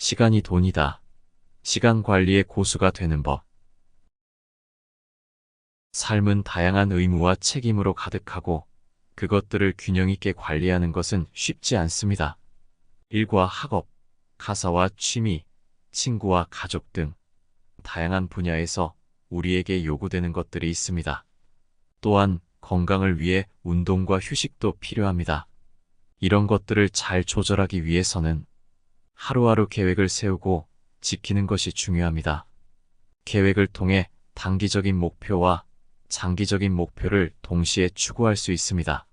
시간이 돈이다. 시간 관리의 고수가 되는 법. 삶은 다양한 의무와 책임으로 가득하고 그것들을 균형 있게 관리하는 것은 쉽지 않습니다. 일과 학업, 가사와 취미, 친구와 가족 등 다양한 분야에서 우리에게 요구되는 것들이 있습니다. 또한 건강을 위해 운동과 휴식도 필요합니다. 이런 것들을 잘 조절하기 위해서는 하루하루 계획을 세우고 지키는 것이 중요합니다. 계획을 통해 단기적인 목표와 장기적인 목표를 동시에 추구할 수 있습니다.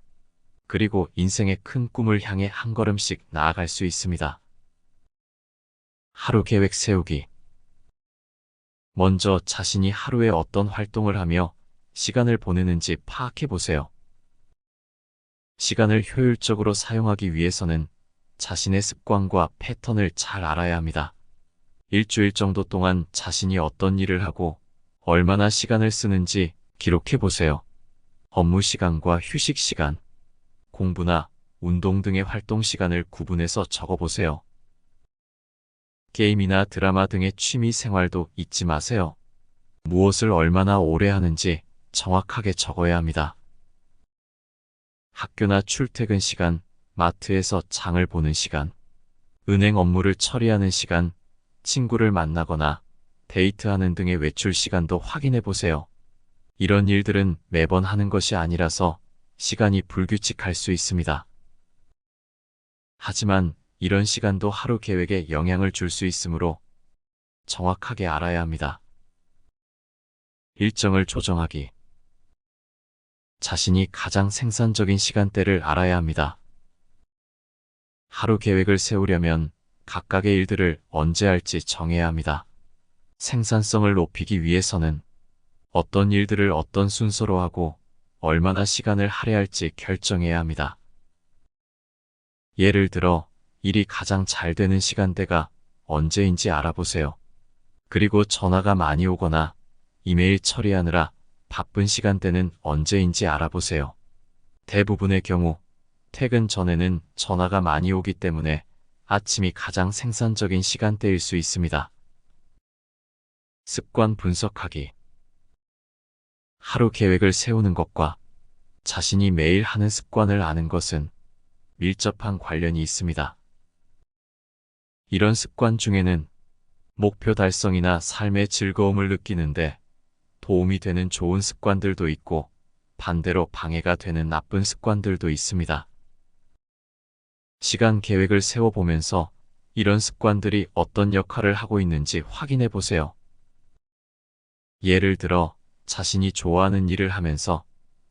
그리고 인생의 큰 꿈을 향해 한 걸음씩 나아갈 수 있습니다. 하루 계획 세우기. 먼저 자신이 하루에 어떤 활동을 하며 시간을 보내는지 파악해 보세요. 시간을 효율적으로 사용하기 위해서는 자신의 습관과 패턴을 잘 알아야 합니다. 일주일 정도 동안 자신이 어떤 일을 하고 얼마나 시간을 쓰는지 기록해 보세요. 업무 시간과 휴식 시간, 공부나 운동 등의 활동 시간을 구분해서 적어 보세요. 게임이나 드라마 등의 취미 생활도 잊지 마세요. 무엇을 얼마나 오래 하는지 정확하게 적어야 합니다. 학교나 출퇴근 시간, 마트에서 장을 보는 시간, 은행 업무를 처리하는 시간, 친구를 만나거나 데이트하는 등의 외출 시간도 확인해 보세요. 이런 일들은 매번 하는 것이 아니라서 시간이 불규칙할 수 있습니다. 하지만 이런 시간도 하루 계획에 영향을 줄 수 있으므로 정확하게 알아야 합니다. 일정을 조정하기. 자신이 가장 생산적인 시간대를 알아야 합니다. 하루 계획을 세우려면 각각의 일들을 언제 할지 정해야 합니다. 생산성을 높이기 위해서는 어떤 일들을 어떤 순서로 하고 얼마나 시간을 할애할지 결정해야 합니다. 예를 들어 일이 가장 잘 되는 시간대가 언제인지 알아보세요. 그리고 전화가 많이 오거나 이메일 처리하느라 바쁜 시간대는 언제인지 알아보세요. 대부분의 경우 퇴근 전에는 전화가 많이 오기 때문에 아침이 가장 생산적인 시간대일 수 있습니다. 습관 분석하기. 하루 계획을 세우는 것과 자신이 매일 하는 습관을 아는 것은 밀접한 관련이 있습니다. 이런 습관 중에는 목표 달성이나 삶의 즐거움을 느끼는데 도움이 되는 좋은 습관들도 있고 반대로 방해가 되는 나쁜 습관들도 있습니다. 시간 계획을 세워보면서 이런 습관들이 어떤 역할을 하고 있는지 확인해 보세요. 예를 들어 자신이 좋아하는 일을 하면서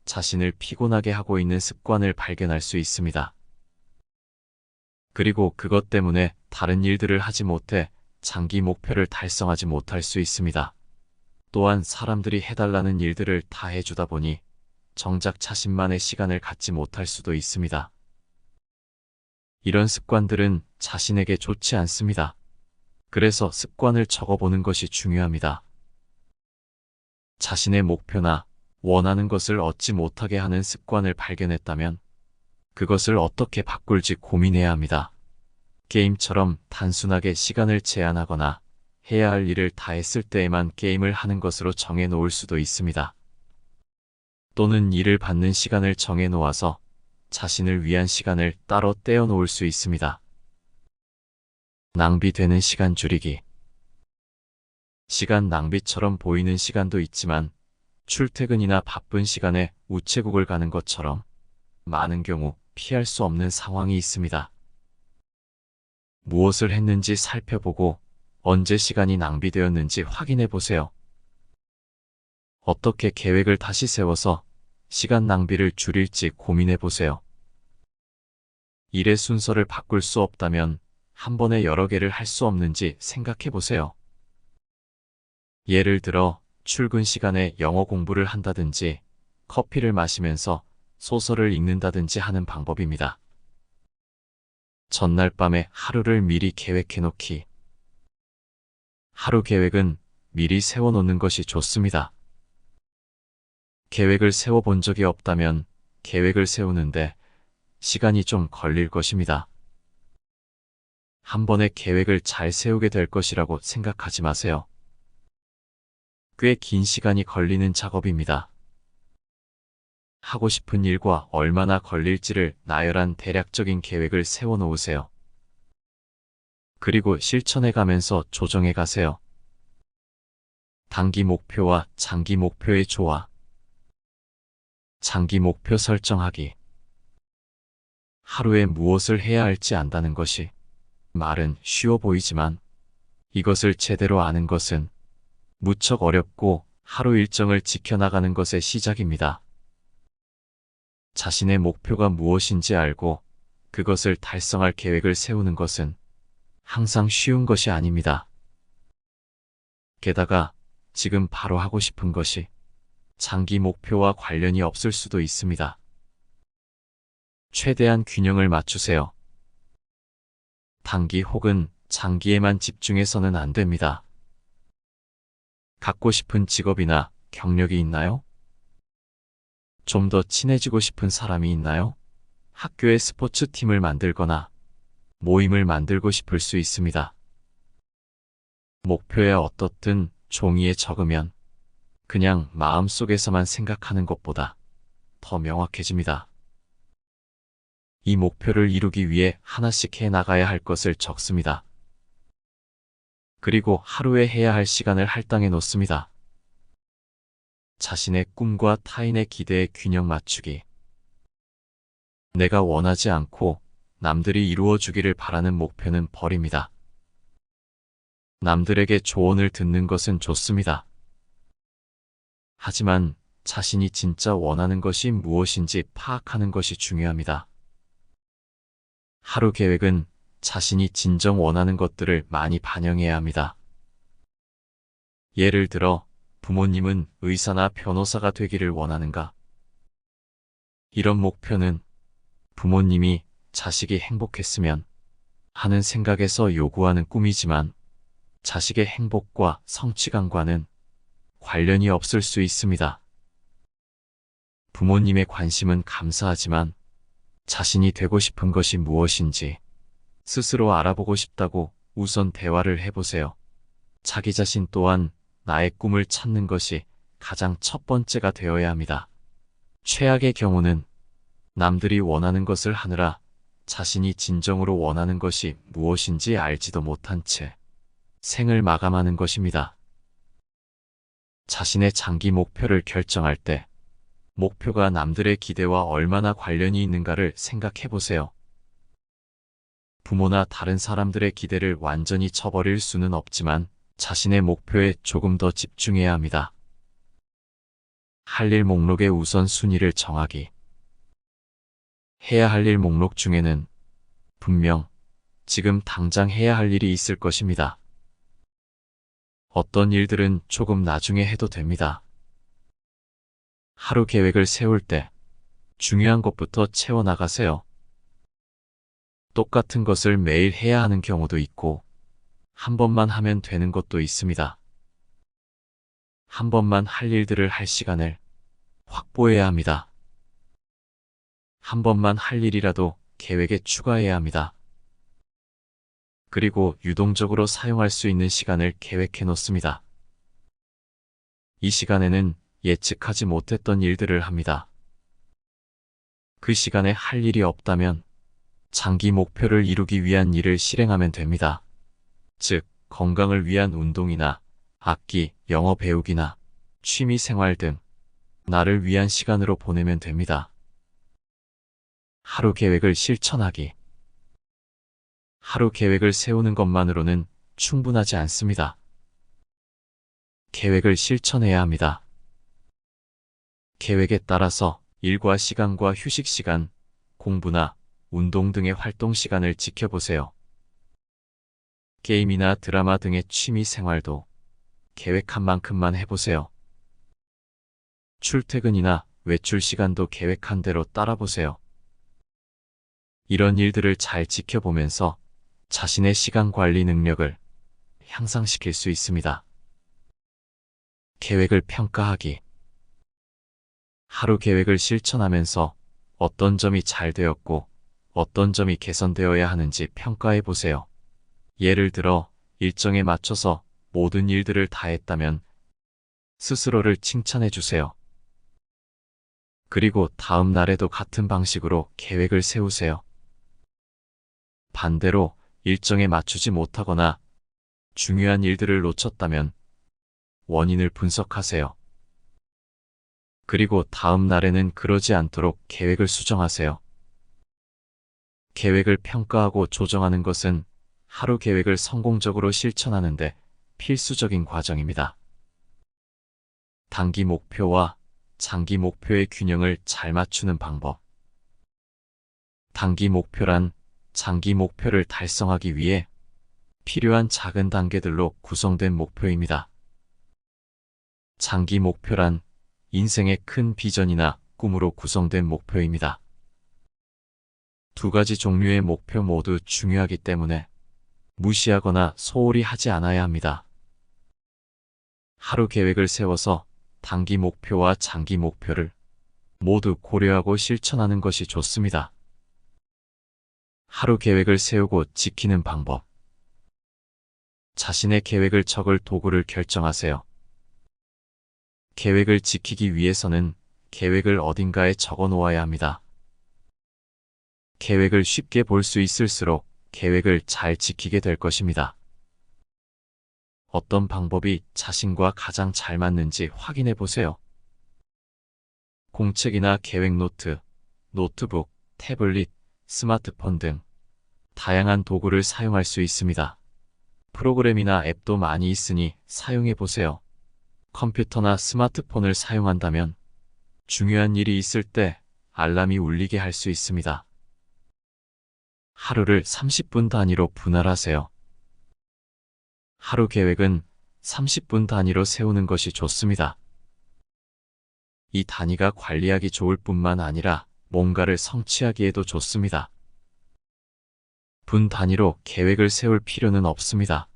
자신을 피곤하게 하고 있는 습관을 발견할 수 있습니다. 그리고 그것 때문에 다른 일들을 하지 못해 장기 목표를 달성하지 못할 수 있습니다. 또한 사람들이 해달라는 일들을 다 해주다 보니 정작 자신만의 시간을 갖지 못할 수도 있습니다. 이런 습관들은 자신에게 좋지 않습니다. 그래서 습관을 적어보는 것이 중요합니다. 자신의 목표나 원하는 것을 얻지 못하게 하는 습관을 발견했다면 그것을 어떻게 바꿀지 고민해야 합니다. 게임처럼 단순하게 시간을 제한하거나 해야 할 일을 다 했을 때에만 게임을 하는 것으로 정해 놓을 수도 있습니다. 또는 일을 받는 시간을 정해 놓아서 자신을 위한 시간을 따로 떼어 놓을 수 있습니다. 낭비되는 시간 줄이기. 시간 낭비처럼 보이는 시간도 있지만 출퇴근이나 바쁜 시간에 우체국을 가는 것처럼 많은 경우 피할 수 없는 상황이 있습니다. 무엇을 했는지 살펴보고 언제 시간이 낭비되었는지 확인해 보세요. 어떻게 계획을 다시 세워서 시간 낭비를 줄일지 고민해 보세요. 일의 순서를 바꿀 수 없다면 한 번에 여러 개를 할 수 없는지 생각해 보세요. 예를 들어 출근 시간에 영어 공부를 한다든지 커피를 마시면서 소설을 읽는다든지 하는 방법입니다. 전날 밤에 하루를 미리 계획해 놓기. 하루 계획은 미리 세워놓는 것이 좋습니다. 계획을 세워본 적이 없다면 계획을 세우는데 시간이 좀 걸릴 것입니다. 한 번에 계획을 잘 세우게 될 것이라고 생각하지 마세요. 꽤 긴 시간이 걸리는 작업입니다. 하고 싶은 일과 얼마나 걸릴지를 나열한 대략적인 계획을 세워 놓으세요. 그리고 실천해 가면서 조정해 가세요. 단기 목표와 장기 목표의 조화. 장기 목표 설정하기. 하루에 무엇을 해야 할지 안다는 것이 말은 쉬워 보이지만 이것을 제대로 아는 것은 무척 어렵고 하루 일정을 지켜나가는 것의 시작입니다. 자신의 목표가 무엇인지 알고 그것을 달성할 계획을 세우는 것은 항상 쉬운 것이 아닙니다. 게다가 지금 바로 하고 싶은 것이 장기 목표와 관련이 없을 수도 있습니다. 최대한 균형을 맞추세요. 단기 혹은 장기에만 집중해서는 안 됩니다. 갖고 싶은 직업이나 경력이 있나요? 좀 더 친해지고 싶은 사람이 있나요? 학교에 스포츠팀을 만들거나 모임을 만들고 싶을 수 있습니다. 목표에 어떻든 종이에 적으면 그냥 마음속에서만 생각하는 것보다 더 명확해집니다. 이 목표를 이루기 위해 하나씩 해 나가야 할 것을 적습니다. 그리고 하루에 해야 할 시간을 할당해 놓습니다. 자신의 꿈과 타인의 기대에 균형 맞추기. 내가 원하지 않고 남들이 이루어 주기를 바라는 목표는 버립니다. 남들에게 조언을 듣는 것은 좋습니다. 하지만 자신이 진짜 원하는 것이 무엇인지 파악하는 것이 중요합니다. 하루 계획은 자신이 진정 원하는 것들을 많이 반영해야 합니다. 예를 들어, 부모님은 의사나 변호사가 되기를 원하는가? 이런 목표는 부모님이 자식이 행복했으면 하는 생각에서 요구하는 꿈이지만 자식의 행복과 성취감과는 관련이 없을 수 있습니다. 부모님의 관심은 감사하지만 자신이 되고 싶은 것이 무엇인지 스스로 알아보고 싶다고 우선 대화를 해보세요. 자기 자신 또한 나의 꿈을 찾는 것이 가장 첫 번째가 되어야 합니다. 최악의 경우는 남들이 원하는 것을 하느라 자신이 진정으로 원하는 것이 무엇인지 알지도 못한 채 생을 마감하는 것입니다. 자신의 장기 목표를 결정할 때 목표가 남들의 기대와 얼마나 관련이 있는가를 생각해 보세요. 부모나 다른 사람들의 기대를 완전히 쳐버릴 수는 없지만 자신의 목표에 조금 더 집중해야 합니다. 할 일 목록의 우선순위를 정하기. 해야 할 일 목록 중에는 분명 지금 당장 해야 할 일이 있을 것입니다. 어떤 일들은 조금 나중에 해도 됩니다. 하루 계획을 세울 때 중요한 것부터 채워나가세요. 똑같은 것을 매일 해야 하는 경우도 있고 한 번만 하면 되는 것도 있습니다. 한 번만 할 일들을 할 시간을 확보해야 합니다. 한 번만 할 일이라도 계획에 추가해야 합니다. 그리고 유동적으로 사용할 수 있는 시간을 계획해 놓습니다. 이 시간에는 예측하지 못했던 일들을 합니다. 그 시간에 할 일이 없다면 장기 목표를 이루기 위한 일을 실행하면 됩니다. 즉, 건강을 위한 운동이나 악기, 영어 배우기나 취미 생활 등 나를 위한 시간으로 보내면 됩니다. 하루 계획을 실천하기. 하루 계획을 세우는 것만으로는 충분하지 않습니다. 계획을 실천해야 합니다. 계획에 따라서 일과 시간과 휴식 시간, 공부나 운동 등의 활동 시간을 지켜보세요. 게임이나 드라마 등의 취미 생활도 계획한 만큼만 해보세요. 출퇴근이나 외출 시간도 계획한 대로 따라보세요. 이런 일들을 잘 지켜보면서 자신의 시간 관리 능력을 향상시킬 수 있습니다. 계획을 평가하기. 하루 계획을 실천하면서 어떤 점이 잘 되었고 어떤 점이 개선되어야 하는지 평가해 보세요. 예를 들어 일정에 맞춰서 모든 일들을 다 했다면 스스로를 칭찬해 주세요. 그리고 다음 날에도 같은 방식으로 계획을 세우세요. 반대로 일정에 맞추지 못하거나 중요한 일들을 놓쳤다면 원인을 분석하세요. 그리고 다음 날에는 그러지 않도록 계획을 수정하세요. 계획을 평가하고 조정하는 것은 하루 계획을 성공적으로 실천하는데 필수적인 과정입니다. 단기 목표와 장기 목표의 균형을 잘 맞추는 방법. 단기 목표란 장기 목표를 달성하기 위해 필요한 작은 단계들로 구성된 목표입니다. 장기 목표란 인생의 큰 비전이나 꿈으로 구성된 목표입니다. 두 가지 종류의 목표 모두 중요하기 때문에 무시하거나 소홀히 하지 않아야 합니다. 하루 계획을 세워서 단기 목표와 장기 목표를 모두 고려하고 실천하는 것이 좋습니다. 하루 계획을 세우고 지키는 방법. 자신의 계획을 적을 도구를 결정하세요. 계획을 지키기 위해서는 계획을 어딘가에 적어 놓아야 합니다. 계획을 쉽게 볼 수 있을수록 계획을 잘 지키게 될 것입니다. 어떤 방법이 자신과 가장 잘 맞는지 확인해 보세요. 공책이나 계획 노트, 노트북, 태블릿, 스마트폰 등 다양한 도구를 사용할 수 있습니다. 프로그램이나 앱도 많이 있으니 사용해 보세요. 컴퓨터나 스마트폰을 사용한다면 중요한 일이 있을 때 알람이 울리게 할 수 있습니다. 하루를 30분 단위로 분할하세요. 하루 계획은 30분 단위로 세우는 것이 좋습니다. 이 단위가 관리하기 좋을 뿐만 아니라 뭔가를 성취하기에도 좋습니다. 분 단위로 계획을 세울 필요는 없습니다.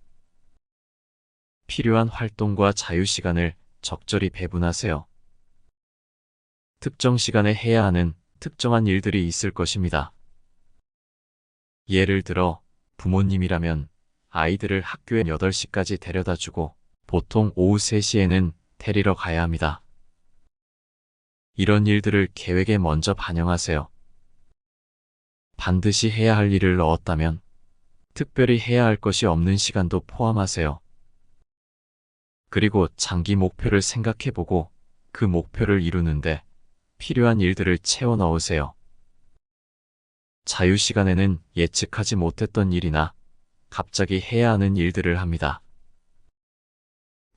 필요한 활동과 자유시간을 적절히 배분하세요. 특정 시간에 해야 하는 특정한 일들이 있을 것입니다. 예를 들어 부모님이라면 아이들을 학교에 8시까지 데려다 주고 보통 오후 3시에는 데리러 가야 합니다. 이런 일들을 계획에 먼저 반영하세요. 반드시 해야 할 일을 넣었다면 특별히 해야 할 것이 없는 시간도 포함하세요. 그리고 장기 목표를 생각해보고 그 목표를 이루는데 필요한 일들을 채워 넣으세요. 자유시간에는 예측하지 못했던 일이나 갑자기 해야 하는 일들을 합니다.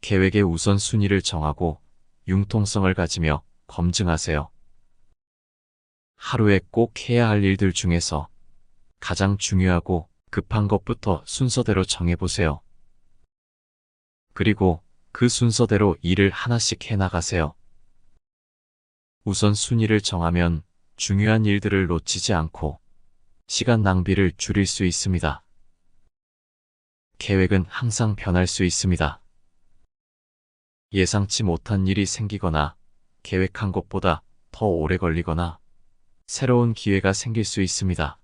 계획의 우선순위를 정하고 융통성을 가지며 검증하세요. 하루에 꼭 해야 할 일들 중에서 가장 중요하고 급한 것부터 순서대로 정해보세요. 그리고 그 순서대로 일을 하나씩 해나가세요. 우선순위를 정하면 중요한 일들을 놓치지 않고 시간 낭비를 줄일 수 있습니다. 계획은 항상 변할 수 있습니다. 예상치 못한 일이 생기거나 계획한 것보다 더 오래 걸리거나 새로운 기회가 생길 수 있습니다.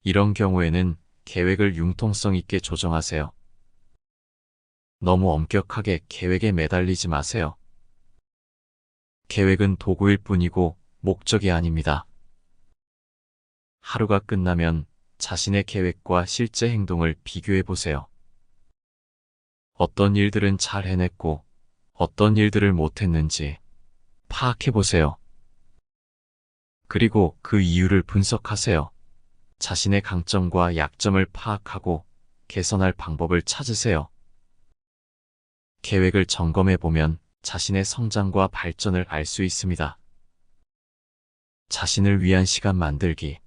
이런 경우에는 계획을 융통성 있게 조정하세요. 너무 엄격하게 계획에 매달리지 마세요. 계획은 도구일 뿐이고 목적이 아닙니다. 하루가 끝나면 자신의 계획과 실제 행동을 비교해 보세요. 어떤 일들은 잘 해냈고 어떤 일들을 못했는지 파악해 보세요. 그리고 그 이유를 분석하세요. 자신의 강점과 약점을 파악하고 개선할 방법을 찾으세요. 계획을 점검해 보면 자신의 성장과 발전을 알 수 있습니다. 자신을 위한 시간 만들기.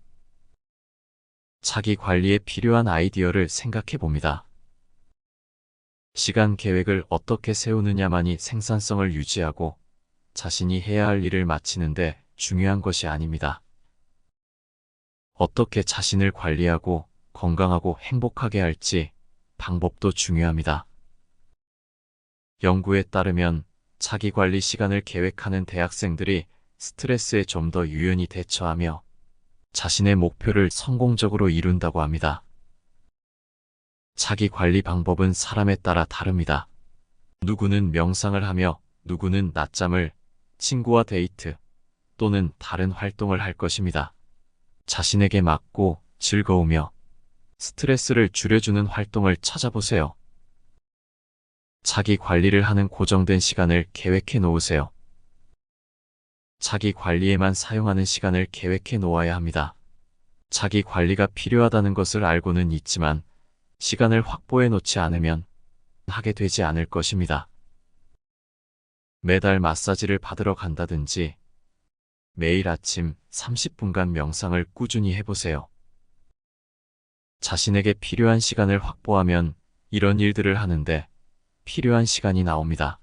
자기 관리에 필요한 아이디어를 생각해 봅니다. 시간 계획을 어떻게 세우느냐만이 생산성을 유지하고 자신이 해야 할 일을 마치는데 중요한 것이 아닙니다. 어떻게 자신을 관리하고 건강하고 행복하게 할지 방법도 중요합니다. 연구에 따르면 자기 관리 시간을 계획하는 대학생들이 스트레스에 좀 더 유연히 대처하며 자신의 목표를 성공적으로 이룬다고 합니다. 자기 관리 방법은 사람에 따라 다릅니다. 누구는 명상을 하며 누구는 낮잠을, 친구와 데이트 또는 다른 활동을 할 것입니다. 자신에게 맞고 즐거우며 스트레스를 줄여주는 활동을 찾아보세요. 자기 관리를 하는 고정된 시간을 계획해 놓으세요. 자기 관리에만 사용하는 시간을 계획해 놓아야 합니다. 자기 관리가 필요하다는 것을 알고는 있지만 시간을 확보해 놓지 않으면 하게 되지 않을 것입니다. 매달 마사지를 받으러 간다든지 매일 아침 30분간 명상을 꾸준히 해보세요. 자신에게 필요한 시간을 확보하면 이런 일들을 하는데 필요한 시간이 나옵니다.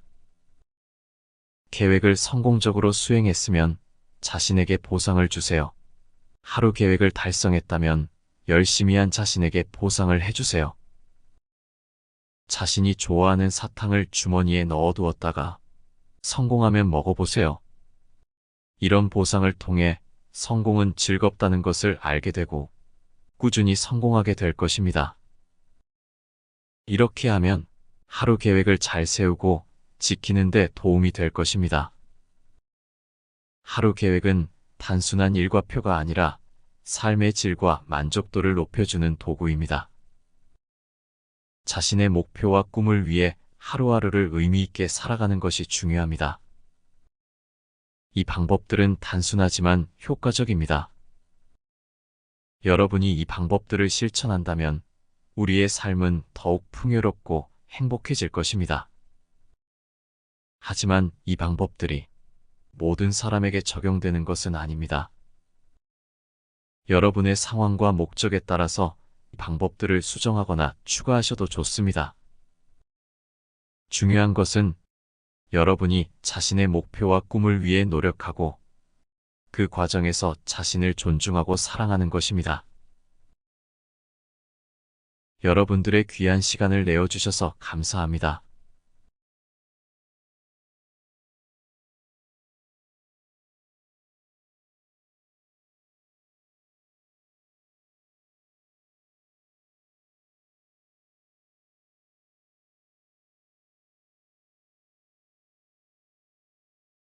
계획을 성공적으로 수행했으면 자신에게 보상을 주세요. 하루 계획을 달성했다면 열심히 한 자신에게 보상을 해주세요. 자신이 좋아하는 사탕을 주머니에 넣어두었다가 성공하면 먹어보세요. 이런 보상을 통해 성공은 즐겁다는 것을 알게 되고 꾸준히 성공하게 될 것입니다. 이렇게 하면 하루 계획을 잘 세우고 지키는 데 도움이 될 것입니다. 하루 계획은 단순한 일과표가 아니라 삶의 질과 만족도를 높여주는 도구입니다. 자신의 목표와 꿈을 위해 하루하루를 의미 있게 살아가는 것이 중요합니다. 이 방법들은 단순하지만 효과적입니다. 여러분이 이 방법들을 실천한다면 우리의 삶은 더욱 풍요롭고 행복해질 것입니다. 하지만 이 방법들이 모든 사람에게 적용되는 것은 아닙니다. 여러분의 상황과 목적에 따라서 방법들을 수정하거나 추가하셔도 좋습니다. 중요한 것은 여러분이 자신의 목표와 꿈을 위해 노력하고 그 과정에서 자신을 존중하고 사랑하는 것입니다. 여러분들의 귀한 시간을 내어주셔서 감사합니다.